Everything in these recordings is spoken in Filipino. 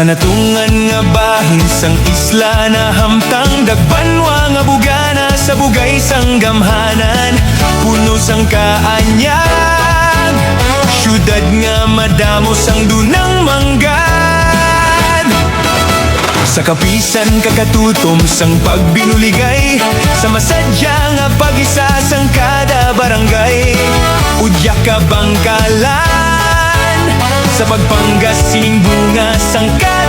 Sa natungan nga bahin sang isla na hamtang dagbanwa nga bugana sa bugay sang gamhanan. Puno sang kaanyag, syudad nga madamo sang dunang manggad. Sa kapisan kakatutom sang pagbinuligay, sa masadya nga pag-isa sang kada barangay. Udya ka bangkalan, sa pagpanggas sining bunga sang kadalagan.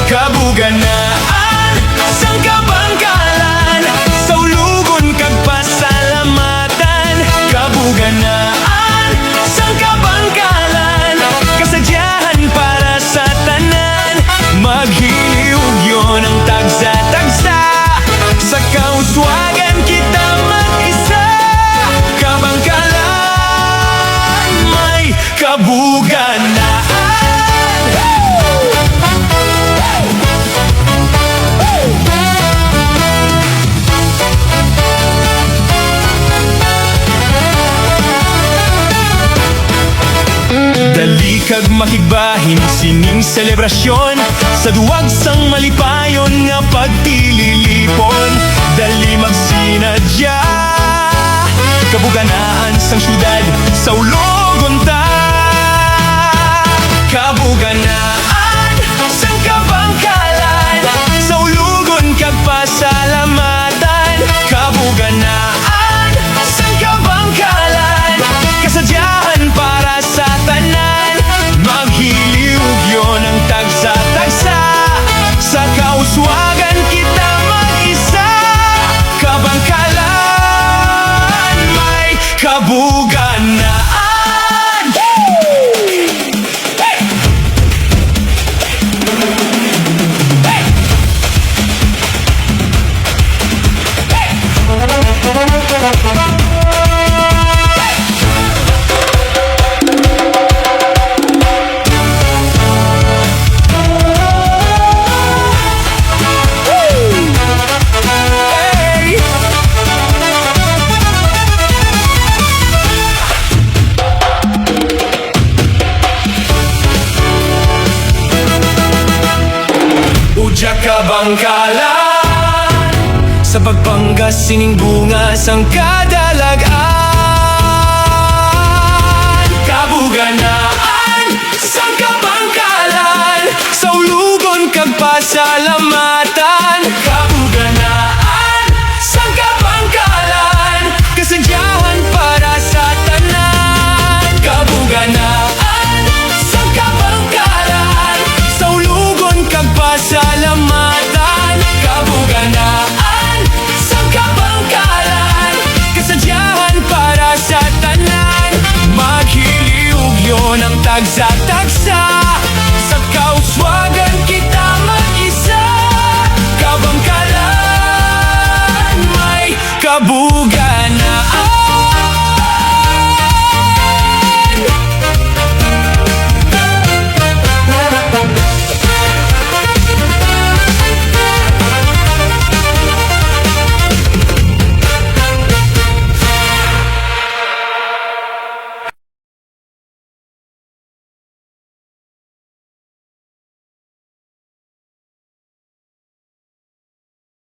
Kabuganaan sang kabangkalan, sa ulugon kag pasalamatan. Kabuganaan sang kabangkalan, kasadyahan para sa tanan. Maghiliw yun ang tagsa-tagsa, sa kauswagan kita mag-isa. Kabangkalan, may kabuganaan. Dali kag makigbahin sining selebrasyon, sa duwag sang malipayon nga pagtililipon. Dali magsinadya, kabuganaan sang syudad sa ulogon ta. Kabuganaan sang kabangkalan, sa ulugon kag pasalamatan. Kabuganaan sang kabangkalan, kasadyahan para sa tanan. Maghiliw yun ang tagsa-tagsa, sa kauswagan kita mag-isa. Kabangkalan, may kabuganaan. Udya ka bangkalan, sa pagpanggas sining bunga sang kadalagan. Kabuganaan sang kabangkalan, sa ulugon kag pasalamatan. Kabuganaan sang kabangkalan, kasadyahan para sa tanan. Kabuganaan sang kabangkalan, sa ulugon kag pasalamatan. Kabuganaan sang kabangkalan, kasadyahan para sa tanan. Maghiliw yun ang tagsa